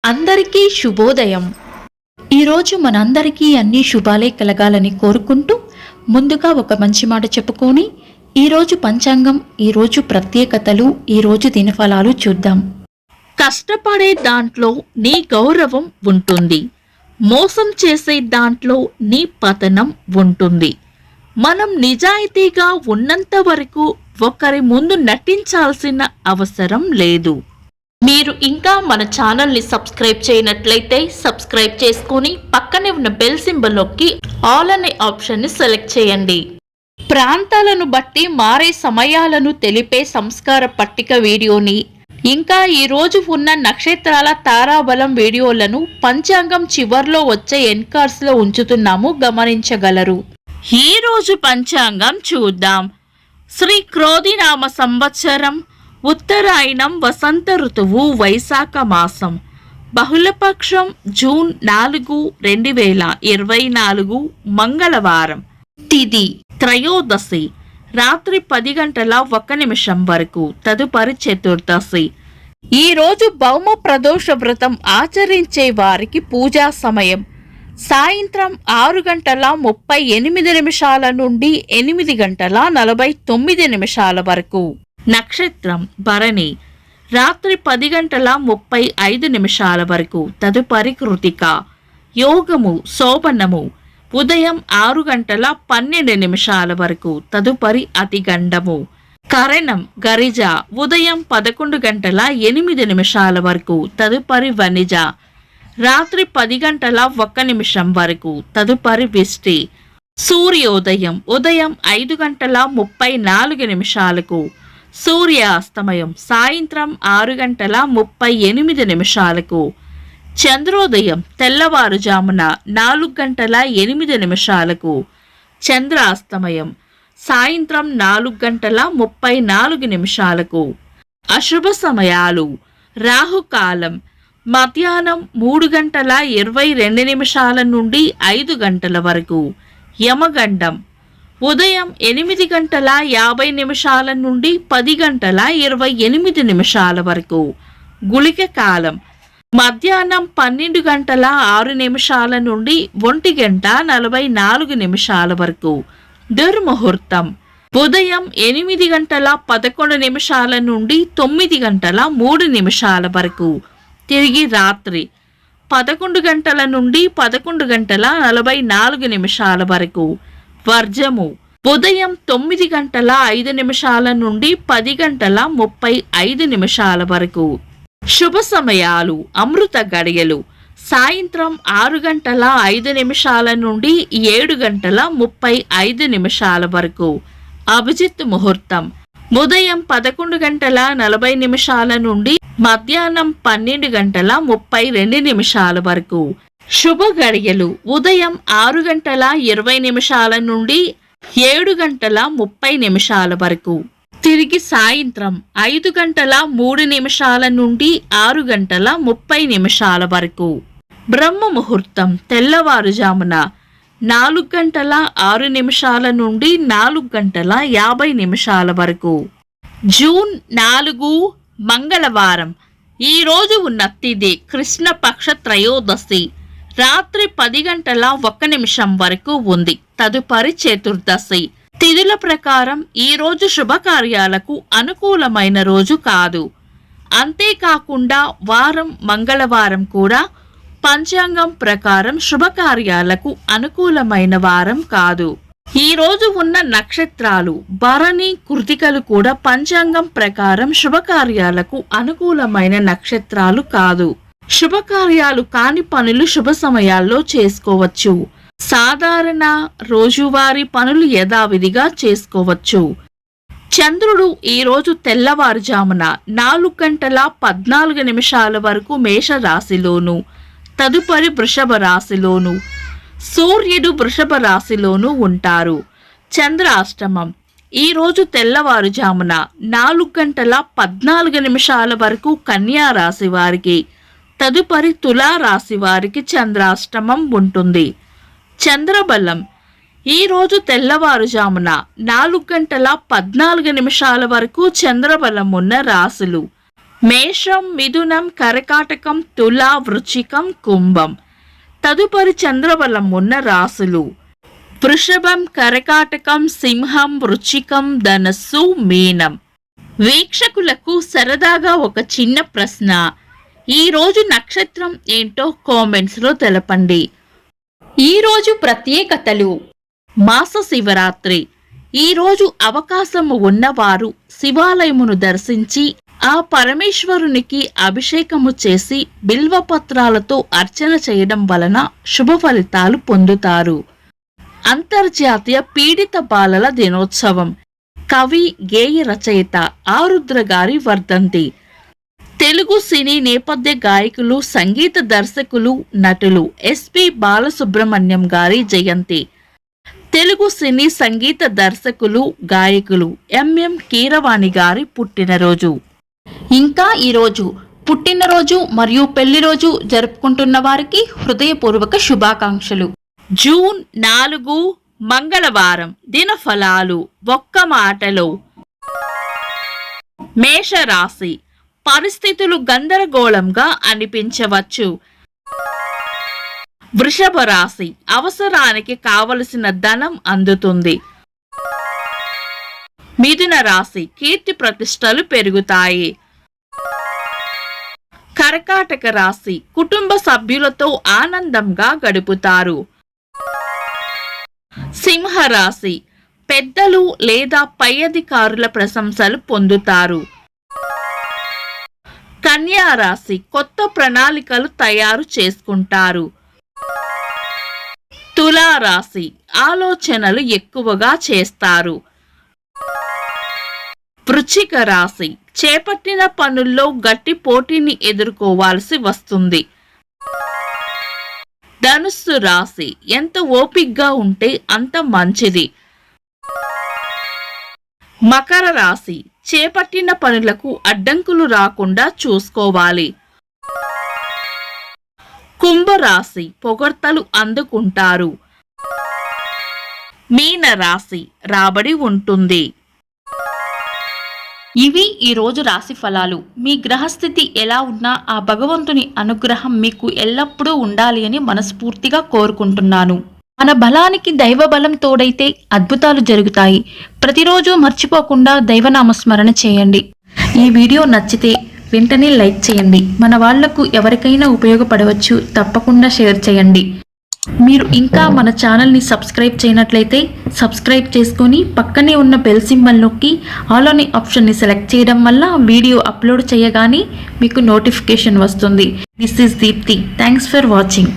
అందరికీ శుభోదయం. ఈరోజు మనందరికీ అన్ని శుభాలే కలగాలని కోరుకుంటూ ముందుగా ఒక మంచి మాట చెప్పుకొని ఈరోజు పంచాంగం, ఈరోజు ప్రత్యేకతలు, ఈరోజు దినఫలాలు చూద్దాం. కష్టపడే దాంట్లో నీ గౌరవం ఉంటుంది, మోసం చేసే దాంట్లో నీ పతనం ఉంటుంది. మనం నిజాయితీగా ఉన్నంత వరకు ఒకరి ముందు నటించాల్సిన అవసరం లేదు. మీరు ఇంకా మన ఛానల్ని సబ్స్క్రైబ్ చేయనట్లయితే సబ్స్క్రైబ్ చేసుకొని పక్కనే ఉన్న బెల్ సింబల్ నొక్కి ఆల్ అనే ఆప్షన్ని సెలెక్ట్ చేయండి. ప్రాంతాలను బట్టి మారే సమయాలను తెలిపే సంస్కార పట్టిక వీడియోని, ఇంకా ఈరోజు ఉన్న నక్షత్రాల తారాబలం వీడియోలను పంచాంగం చివర్లో వచ్చే ఎన్కార్డ్స్లో ఉంచుతున్నాము, గమనించగలరు. ఈరోజు పంచాంగం చూద్దాం. శ్రీ క్రోధినామ సంవత్సరం, ఉత్తరాయణం, వసంత ఋతువు, వైశాఖ మాసం, బహుళపక్షం, జూన్ 4, 2024 మంగళవారం. తిథి త్రయోదశి, రాత్రి 10:01 వరకు, తదుపరి చతుర్దశి. ఈరోజు భౌమ ప్రదోష వ్రతం ఆచరించే వారికి పూజా సమయం సాయంత్రం 6:38 నుండి 8:49 వరకు. నక్షత్రం భరణి, రాత్రి 10:35 వరకు, తదుపరి కృతిక. యోగము శోభనము, ఉదయం 6:12 వరకు, తదుపరి అతిగండము. కరణం గరిజ, ఉదయం 11:08 వరకు, తదుపరి వనిజ. రాత్రి 10:01 వరకు, తదుపరి విష్టి. సూర్యోదయం ఉదయం 5:34, సూర్యాస్తమయం సాయంత్రం 6:38. చంద్రోదయం తెల్లవారుజామున 4:08, చంద్రాస్తమయం సాయంత్రం 4:34. అశుభ సమయాలు: రాహుకాలం మధ్యాహ్నం 3:22 నుండి 5 గంటల వరకు, యమగండం ఉదయం 8:50 నుండి 10:28 వరకు, గుళిక కాలం మధ్యాహ్నం 12:06 నుండి 1:44 వరకు, దుర్ముహూర్తం ఉదయం 8:11 నుండి 9:03 వరకు, తిరిగి రాత్రి 11 గంటల నుండి 11:44 వరకు. వర్జము ఉదయం 9:05 నుండి 10:35 వరకు. శుభ సమయాలు: అమృత గడియలు సాయంత్రం 6:05 నుండి 7:35 వరకు. అభిజిత్ ముహూర్తం ఉదయం 11:40 నుండి మధ్యాహ్నం 12:32 వరకు. శుభ గడియలు ఉదయం 6:20 నుండి 7:30 వరకు, తిరిగి సాయంత్రం 5:03 నుండి 6:30 వరకు. బ్రహ్మ ముహూర్తం తెల్లవారుజామున 4:06 నుండి 4:50 వరకు. జూన్ 4 మంగళవారం. ఈరోజు ఉన్న తిథి కృష్ణపక్ష త్రయోదశి, రాత్రి 10:01 వరకు ఉంది, తదుపరి చతుర్దశి. తిథుల ప్రకారం ఈరోజు శుభకార్యాలకు అనుకూలమైన రోజు కాదు. అంతేకాకుండా వారం మంగళవారం కూడా పంచాంగం ప్రకారం శుభకార్యాలకు అనుకూలమైన వారం కాదు. ఈ రోజు ఉన్న నక్షత్రాలు భరణి, కృతికలు కూడా పంచాంగం ప్రకారం శుభకార్యాలకు అనుకూలమైన నక్షత్రాలు కాదు. శుభకార్యాలు కాని పనులు శుభ సమయాల్లో చేసుకోవచ్చు. సాధారణ రోజువారీ పనులు యథావిధిగా చేసుకోవచ్చు. చంద్రుడు ఈరోజు తెల్లవారుజామున 4:14 వరకు మేషరాశిలోను, తదుపరి వృషభ రాశిలోను, సూర్యుడు వృషభ రాశిలోను ఉంటారు. చంద్రాష్టమం ఈరోజు తెల్లవారుజామున 4:14 వరకు కన్యా రాశి వారికి, తదుపరి తులారాశి వారికి చంద్రాష్టమం ఉంటుంది. చంద్రబలం ఈరోజు తెల్లవారుజామున 4:14 వరకు చంద్రబలం ఉన్న రాశులు: మేషం, మిథునం, కర్కాటకం, తుల, వృశ్చికం, కుంభం. తదుపరి చంద్రబలం ఉన్న రాశులు వృషభం, కర్కాటకం, సింహం, వృశ్చికం, ధనస్సు, మీనం. వీక్షకులకు సరదాగా ఒక చిన్న ప్రశ్న. ఈరోజు నక్షత్రం ఏంటో కామెంట్స్లో తెలపండి. ఈరోజు ప్రత్యేకతలు. మాస శివరాత్రి. ఈరోజు అవకాశము ఉన్నవారు శివాలయమును దర్శించి ఆ పరమేశ్వరునికి అభిషేకము చేసి బిల్వపత్రాలతో అర్చన చేయడం వలన శుభ ఫలితాలు పొందుతారు. అంతర్జాతీయ పీడిత బాలల దినోత్సవం. కవి, గేయ రచయిత ఆరుద్ర గారి వర్ధంతి. తెలుగు సినీ నేపథ్య గాయకులు, సంగీత దర్శకులు, నటులు ఎస్పి బాలసుబ్రహ్మణ్యం గారి జయంతి. తెలుగు సినీ సంగీత దర్శకులు, గాయకులు ఎంఎం కీరవాణి గారి పుట్టినరోజు. ఇంకా ఈరోజు పుట్టినరోజు మరియు పెళ్లిరోజు జరుపుకుంటున్న వారికి హృదయపూర్వక శుభాకాంక్షలు. జూన్ 4 మంగళవారం. దినఫలాలు. ఒక్క మాటలో. మేషరాశి. పరిస్థితులు గందరగోళంగా అనిపించవచ్చు. వృషభ రాశి. అవసరానికి కావలసిన ధనం అందుతుంది. మిథున రాశి. కీర్తి ప్రతిష్టలు పెరుగుతాయి. కర్కాటక రాశి. కుటుంబ సభ్యులతో ఆనందంగా గడుపుతారు. సింహరాశి. పెద్దలు లేదా పై అధికారుల ప్రశంసలు పొందుతారు. కన్యా రాశి. కొత్త ప్రణాళికలు తయారు చేసుకుంటారు. తులారాశి. ఆలోచనలు ఎక్కువగా చేస్తారు. వృశ్చిక రాశి. చేపట్టిన పనుల్లో గట్టి పోటీని ఎదుర్కోవాల్సి వస్తుంది. ధనుస్సు రాశి. ఎంత ఓపిగ్గా ఉంటే అంత మంచిది. మకర రాశి. చేపట్టిన పనులకు అడ్డంకులు రాకుండా చూసుకోవాలి. కుంభరాశి. పొగడ్తలు అందుకుంటారు. మీన రాశి. రాబడి ఉంటుంది. ఇవి ఈరోజు రాశి ఫలాలు. మీ గ్రహస్థితి ఎలా ఉన్నా ఆ భగవంతుని అనుగ్రహం మీకు ఎల్లప్పుడూ ఉండాలి అని మనస్ఫూర్తిగా కోరుకుంటున్నాను. మన బలానికి దైవ బలం తోడైతే అద్భుతాలు జరుగుతాయి. ప్రతిరోజు మర్చిపోకుండా దైవనామస్మరణ చేయండి. ఈ వీడియో నచ్చితే వెంటనే లైక్ చేయండి. మన వాళ్లకు ఎవరికైనా ఉపయోగపడవచ్చు. తప్పకుండా షేర్ చేయండి. మీరు ఇంకా మన ఛానల్ని సబ్స్క్రైబ్ చేయనట్లయితే సబ్స్క్రైబ్ చేసుకొని పక్కనే ఉన్న బెల్ సింబల్ నొక్కి ఆల్ అనే ఆప్షన్ని సెలెక్ట్ చేయడం వల్ల వీడియో అప్లోడ్ చేయగానే మీకు నోటిఫికేషన్ వస్తుంది. This is Deepthi. Thanks for watching.